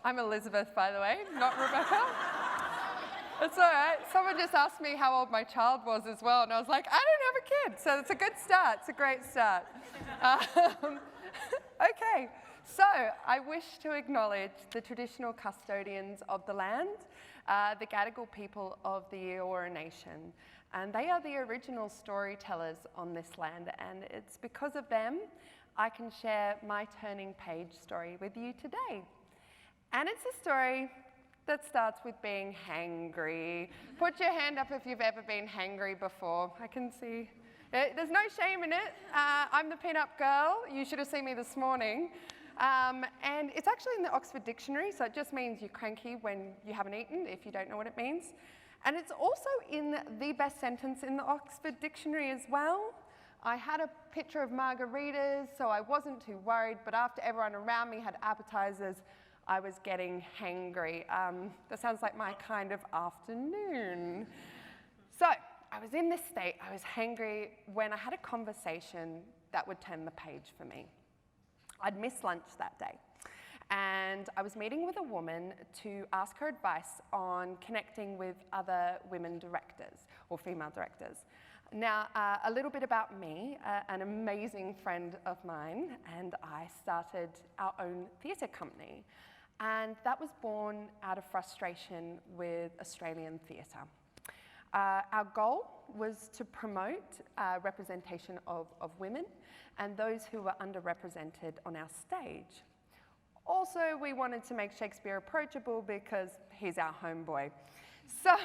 I'm Elizabeth, by the way, not Rebecca. It's all right. Someone just asked me how old my child was as well, and I was like, I don't have a kid, so it's a good start. It's a great start. Okay, so I wish to acknowledge the traditional custodians of the land, the Gadigal people of the Eora Nation, and they are the original storytellers on this land, and it's because of them I can share my turning page story with you today. And it's a story that starts with being hangry. Put your hand up if you've ever been hangry before. I can see. There's no shame in it. I'm the pin-up girl. You should have seen me this morning. And it's actually in the Oxford Dictionary, so it just means you're cranky when you haven't eaten, if you don't know what it means. And it's also in the best sentence in the Oxford Dictionary as well. I had a picture of margaritas, so I wasn't too worried, but after everyone around me had appetizers, I was getting hangry. That sounds like my kind of afternoon. So I was in this state, I was hangry, when I had a conversation that would turn the page for me. I'd missed lunch that day, and I was meeting with a woman to ask her advice on connecting with other women directors, or female directors. Now, a little bit about me, an amazing friend of mine and I started our own theatre company. And that was born out of frustration with Australian theatre. Our goal was to promote representation of women and those who were underrepresented on our stage. Also, we wanted to make Shakespeare approachable because he's our homeboy. So,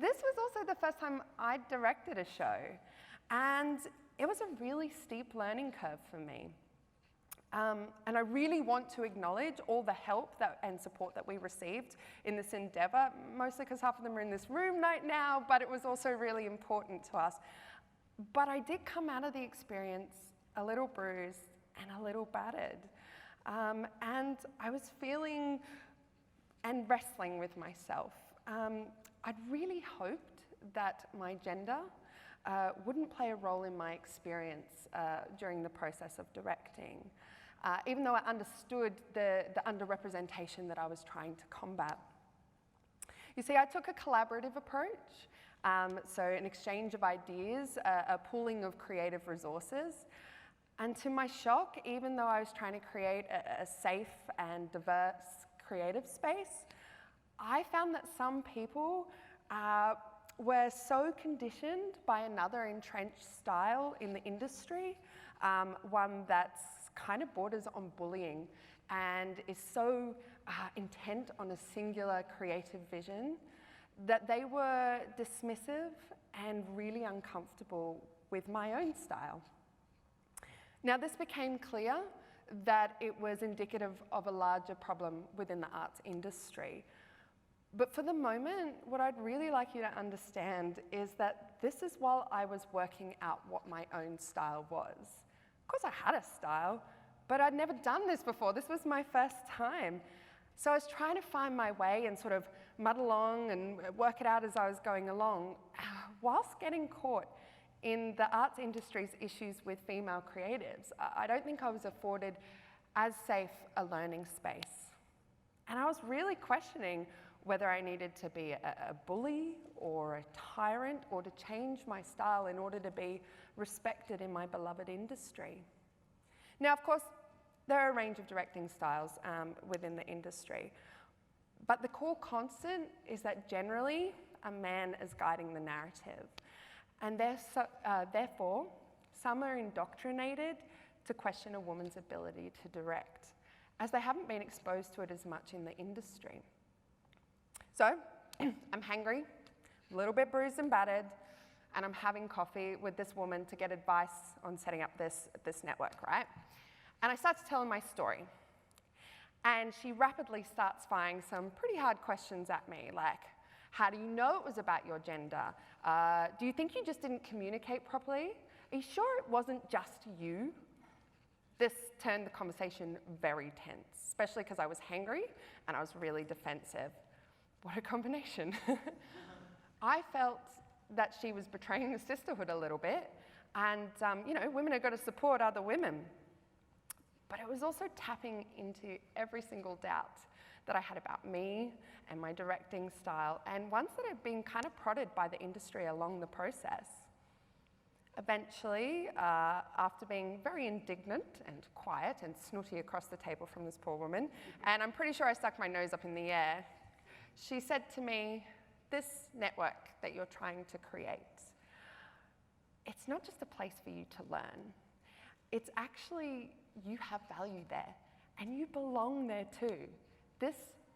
this was also the first time I directed a show, and it was a really steep learning curve for me. And I really want to acknowledge all the help and support that we received in this endeavour, mostly because half of them are in this room right now, but it was also really important to us. But I did come out of the experience a little bruised and a little battered. And I was feeling and wrestling with myself. I'd really hoped that my gender wouldn't play a role in my experience during the process of directing. Even though I understood the underrepresentation that I was trying to combat. You see, I took a collaborative approach, so an exchange of ideas, a pooling of creative resources, and to my shock, even though I was trying to create a safe and diverse creative space, I found that some people were so conditioned by another entrenched style in the industry, one that's kind of borders on bullying and is so intent on a singular creative vision that they were dismissive and really uncomfortable with my own style. Now, this became clear that it was indicative of a larger problem within the arts industry. But for the moment, what I'd really like you to understand is that this is while I was working out what my own style was. Of course, I had a style, but I'd never done this before. This was my first time. So I was trying to find my way and sort of muddle along and work it out as I was going along, whilst getting caught in the arts industry's issues with female creatives. I don't think I was afforded as safe a learning space. And I was really questioning whether I needed to be a bully or a tyrant or to change my style in order to be respected in my beloved industry. Now, of course, there are a range of directing styles within the industry, but the core constant is that generally a man is guiding the narrative, and therefore some are indoctrinated to question a woman's ability to direct, as they haven't been exposed to it as much in the industry. So, I'm hangry, a little bit bruised and battered, and I'm having coffee with this woman to get advice on setting up this network, right? And I start to tell her my story. And she rapidly starts firing some pretty hard questions at me, like, how do you know it was about your gender? Do you think you just didn't communicate properly? Are you sure it wasn't just you? This turned the conversation very tense, especially because I was hangry and I was really defensive. What a combination. I felt that she was betraying the sisterhood a little bit, and women have got to support other women. but it was also tapping into every single doubt that I had about me and my directing style, and ones that had been kind of prodded by the industry along the process. Eventually, after being very indignant and quiet and snooty across the table from this poor woman, and I'm pretty sure I stuck my nose up in the air, she said to me, "This network that you're trying to create, it's not just a place for you to learn. It's actually, you have value there, and you belong there too.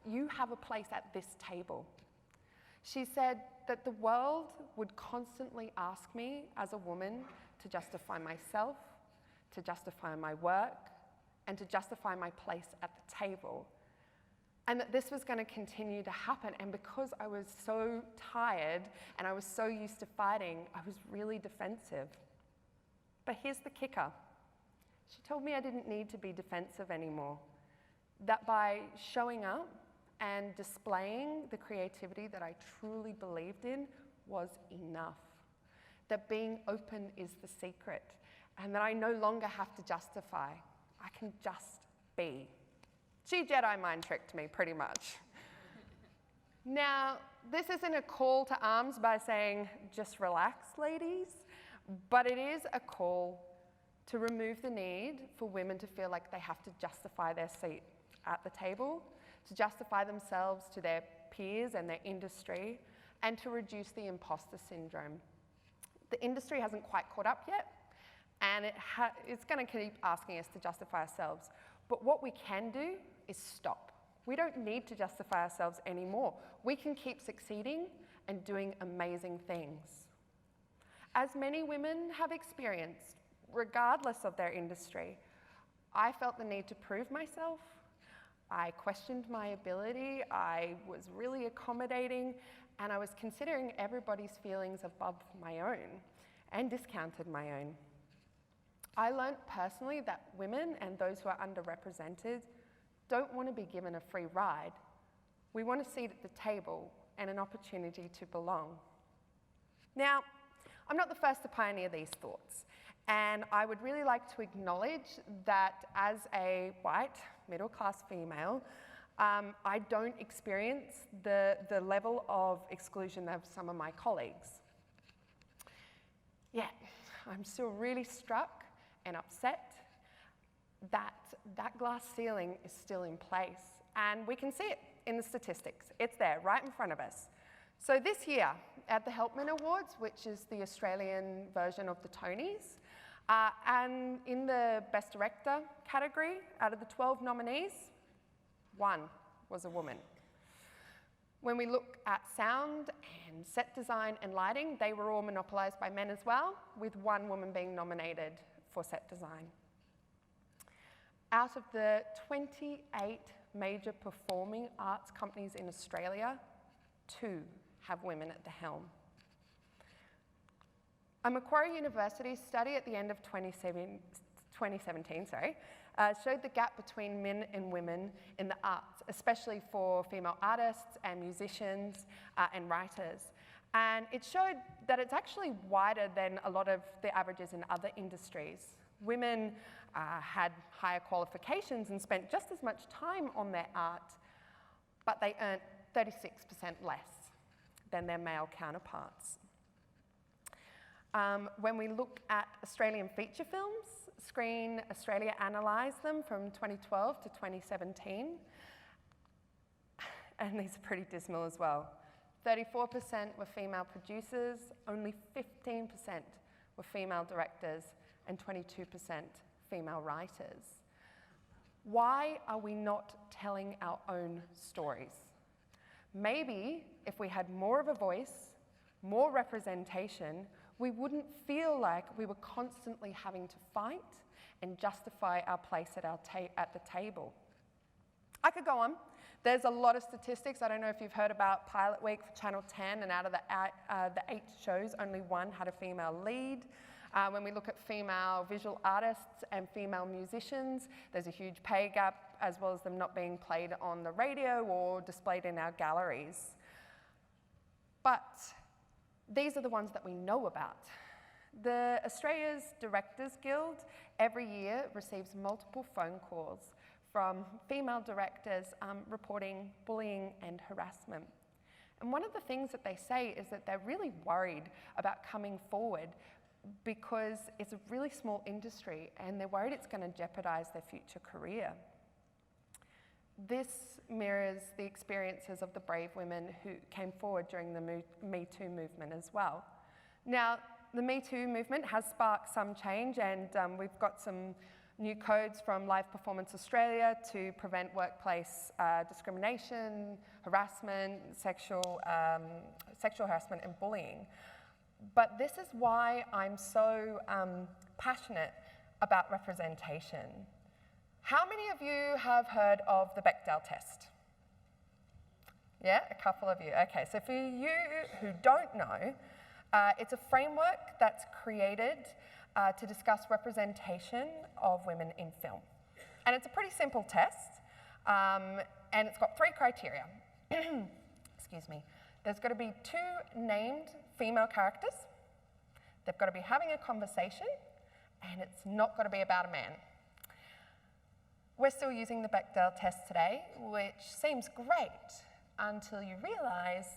You have a place at this table." She said that the world would constantly ask me as a woman to justify myself, to justify my work, and to justify my place at the table. And that this was going to continue to happen. And because I was so tired and I was so used to fighting, I was really defensive. But here's the kicker. She told me I didn't need to be defensive anymore. That by showing up and displaying the creativity that I truly believed in was enough. That being open is the secret, and that I no longer have to justify. I can just be. She Jedi mind tricked me, pretty much. Now, this isn't a call to arms by saying, just relax, ladies, but it is a call to remove the need for women to feel like they have to justify their seat at the table, to justify themselves to their peers and their industry, and to reduce the imposter syndrome. The industry hasn't quite caught up yet, and it's going to keep asking us to justify ourselves. But what we can do is stop. We don't need to justify ourselves anymore. We can keep succeeding and doing amazing things. As many women have experienced, regardless of their industry, I felt the need to prove myself. I questioned my ability, I was really accommodating, and I was considering everybody's feelings above my own and discounted my own. I learned personally that women and those who are underrepresented don't want to be given a free ride. We want a seat at the table and an opportunity to belong. Now, I'm not the first to pioneer these thoughts, and I would really like to acknowledge that as a white, middle-class female, I don't experience the level of exclusion of some of my colleagues. Yet, I'm still really struck and upset that that glass ceiling is still in place. And we can see it in the statistics. It's there, right in front of us. So this year, at the Helpman Awards, which is the Australian version of the Tonys, and in the Best Director category, out of the 12 nominees, one was a woman. When we look at sound and set design and lighting, they were all monopolised by men as well, with one woman being nominated for set design. Out of the 28 major performing arts companies in Australia, 2 have women at the helm. A Macquarie University study at the end of 2017 showed the gap between men and women in the arts, especially for female artists and musicians and writers. And it showed that it's actually wider than a lot of the averages in other industries. Women had higher qualifications and spent just as much time on their art, but they earned 36% less than their male counterparts. When we look at Australian feature films, Screen Australia analysed them from 2012 to 2017, and these are pretty dismal as well. 34% were female producers, only 15% were female directors, and 22% female writers. Why are we not telling our own stories? Maybe if we had more of a voice, more representation, we wouldn't feel like we were constantly having to fight and justify our place at the table. I could go on. There's a lot of statistics. I don't know if you've heard about Pilot Week for Channel 10, and out of the 8 shows, only 1 had a female lead. When we look at female visual artists and female musicians, there's a huge pay gap, as well as them not being played on the radio or displayed in our galleries. But these are the ones that we know about. The Australia's Directors Guild every year receives multiple phone calls from female directors reporting bullying and harassment. And one of the things that they say is that they're really worried about coming forward because it's a really small industry and they're worried it's going to jeopardise their future career. This mirrors the experiences of the brave women who came forward during the Me Too movement as well. Now, the Me Too movement has sparked some change, and we've got some new codes from Live Performance Australia to prevent workplace discrimination, harassment, sexual harassment and bullying. But this is why I'm so passionate about representation. How many of you have heard of the Bechdel Test? Yeah, a couple of you. Okay, so for you who don't know, it's a framework that's created to discuss representation of women in film. And it's a pretty simple test, and it's got 3 criteria. Excuse me. There's got to be 2 named female characters, they've got to be having a conversation, and it's not got to be about a man. We're still using the Bechdel test today, which seems great until you realise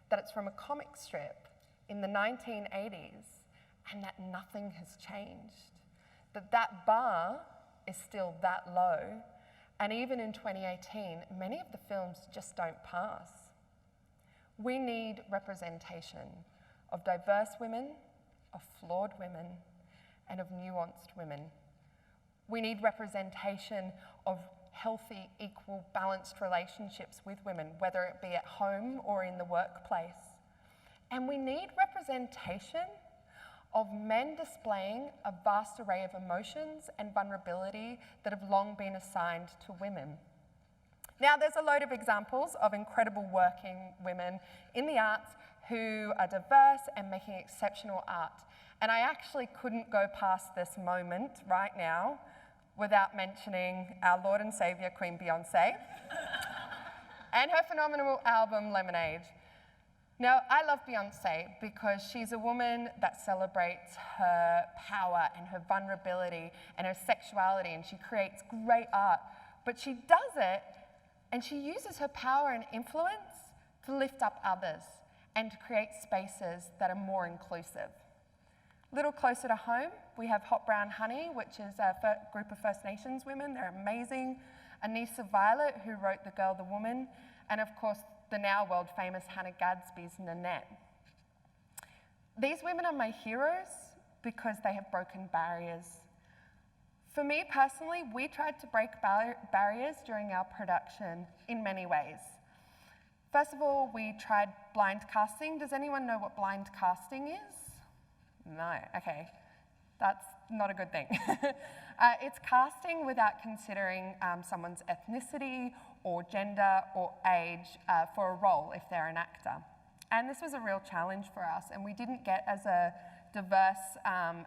that it's from a comic strip in the 1980s and that nothing has changed. That bar is still that low, and even in 2018, many of the films just don't pass. We need representation of diverse women, of flawed women, and of nuanced women. We need representation of healthy, equal, balanced relationships with women, whether it be at home or in the workplace. And we need representation of men displaying a vast array of emotions and vulnerability that have long been assigned to women. Now, there's a load of examples of incredible working women in the arts who are diverse and making exceptional art. And I actually couldn't go past this moment right now without mentioning our Lord and Saviour, Queen Beyonce, and her phenomenal album, Lemonade. Now, I love Beyonce because she's a woman that celebrates her power and her vulnerability and her sexuality, and she creates great art. But she does it, and she uses her power and influence to lift up others and to create spaces that are more inclusive. A little closer to home, we have Hot Brown Honey, which is a group of First Nations women. They're amazing. Anissa Violet, who wrote The Girl, the Woman, and of course, the now world-famous Hannah Gadsby's Nanette. These women are my heroes because they have broken barriers. For me personally, we tried to break barriers during our production in many ways. First of all, we tried blind casting. Does anyone know what blind casting is? No, okay, that's not a good thing. It's casting without considering someone's ethnicity or gender or age for a role if they're an actor. And this was a real challenge for us, and we didn't get as a diverse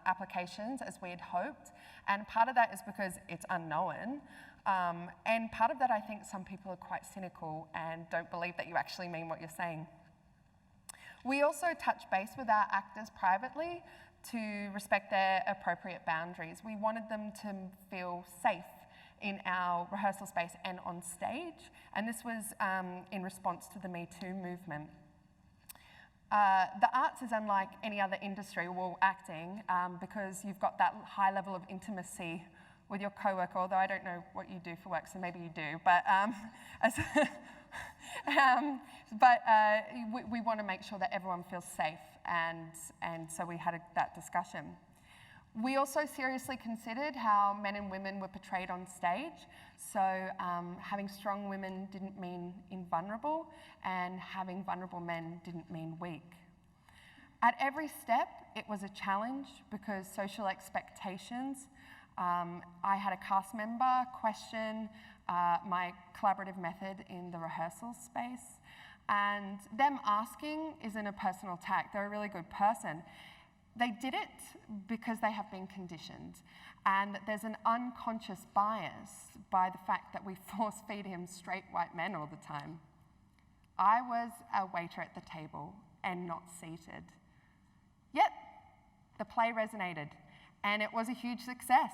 applications as we had hoped. And part of that is because it's unknown. And part of that, I think some people are quite cynical and don't believe that you actually mean what you're saying. We also touch base with our actors privately to respect their appropriate boundaries. We wanted them to feel safe in our rehearsal space and on stage, and this was in response to the Me Too movement. The arts is unlike any other industry, well, acting, because you've got that high level of intimacy with your co-worker, although I don't know what you do for work, so maybe you do, but we want to make sure that everyone feels safe, and so we had that discussion. We also seriously considered how men and women were portrayed on stage. So having strong women didn't mean invulnerable, and having vulnerable men didn't mean weak. At every step, it was a challenge because social expectations. I had a cast member question my collaborative method in the rehearsal space, and them asking isn't a personal attack. They're a really good person. They did it because they have been conditioned, and there's an unconscious bias by the fact that we force feed him straight white men all the time. I was a waiter at the table and not seated. Yet, The play resonated, and it was a huge success.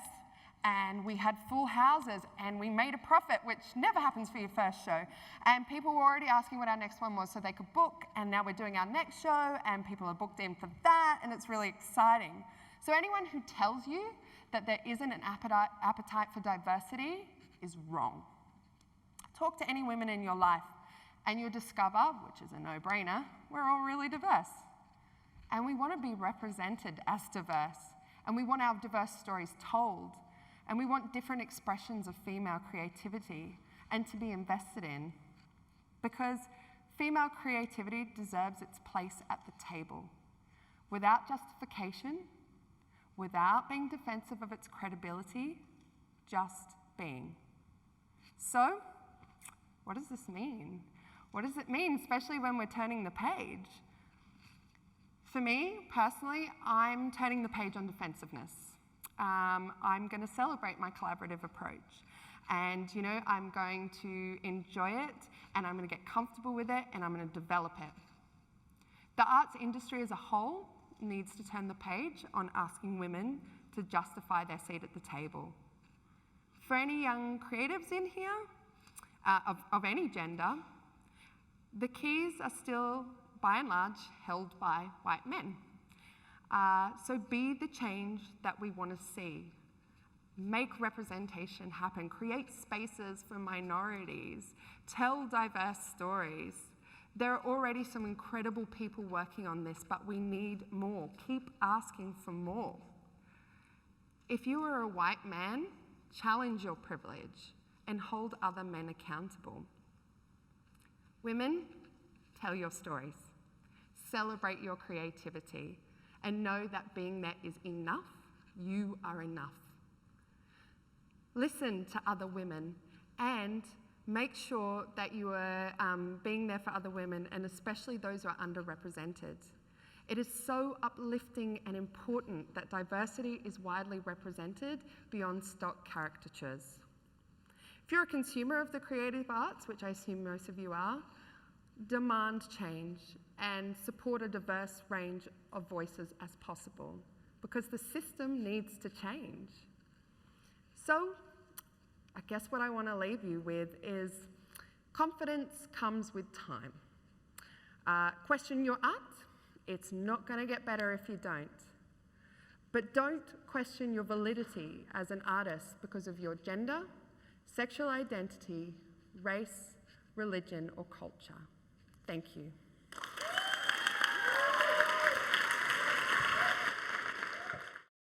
And we had full houses, and we made a profit, which never happens for your first show. And people were already asking what our next one was so they could book, and now we're doing our next show, and people are booked in for that, and it's really exciting. So anyone who tells you that there isn't an appetite for diversity is wrong. Talk to any women in your life, and you'll discover, which is a no-brainer, we're all really diverse. And we want to be represented as diverse, and we want our diverse stories told, and we want different expressions of female creativity and to be invested in, because female creativity deserves its place at the table, without justification, without being defensive of its credibility, just being. So, what does this mean? What does it mean, especially when we're turning the page? For me, personally, I'm turning the page on defensiveness. I'm going to celebrate my collaborative approach. And, I'm going to enjoy it, and I'm going to get comfortable with it, and I'm going to develop it. The arts industry as a whole needs to turn the page on asking women to justify their seat at the table. For any young creatives in here, of any gender, the keys are still, by and large, held by white men. So be the change that we want to see. Make representation happen. Create spaces for minorities. Tell diverse stories. There are already some incredible people working on this, but we need more. Keep asking for more. If you are a white man, challenge your privilege and hold other men accountable. Women, tell your stories. Celebrate your creativity. And know that being there is enough. You are enough. Listen to other women and make sure that you are being there for other women, and especially those who are underrepresented. It is so uplifting and important that diversity is widely represented beyond stock caricatures. If you're a consumer of the creative arts, which I assume most of you are, demand change and support a diverse range of voices as possible, because the system needs to change. So, I guess what I want to leave you with is confidence comes with time. Question your art. It's not going to get better if you don't. But don't question your validity as an artist because of your gender, sexual identity, race, religion, or culture. Thank you.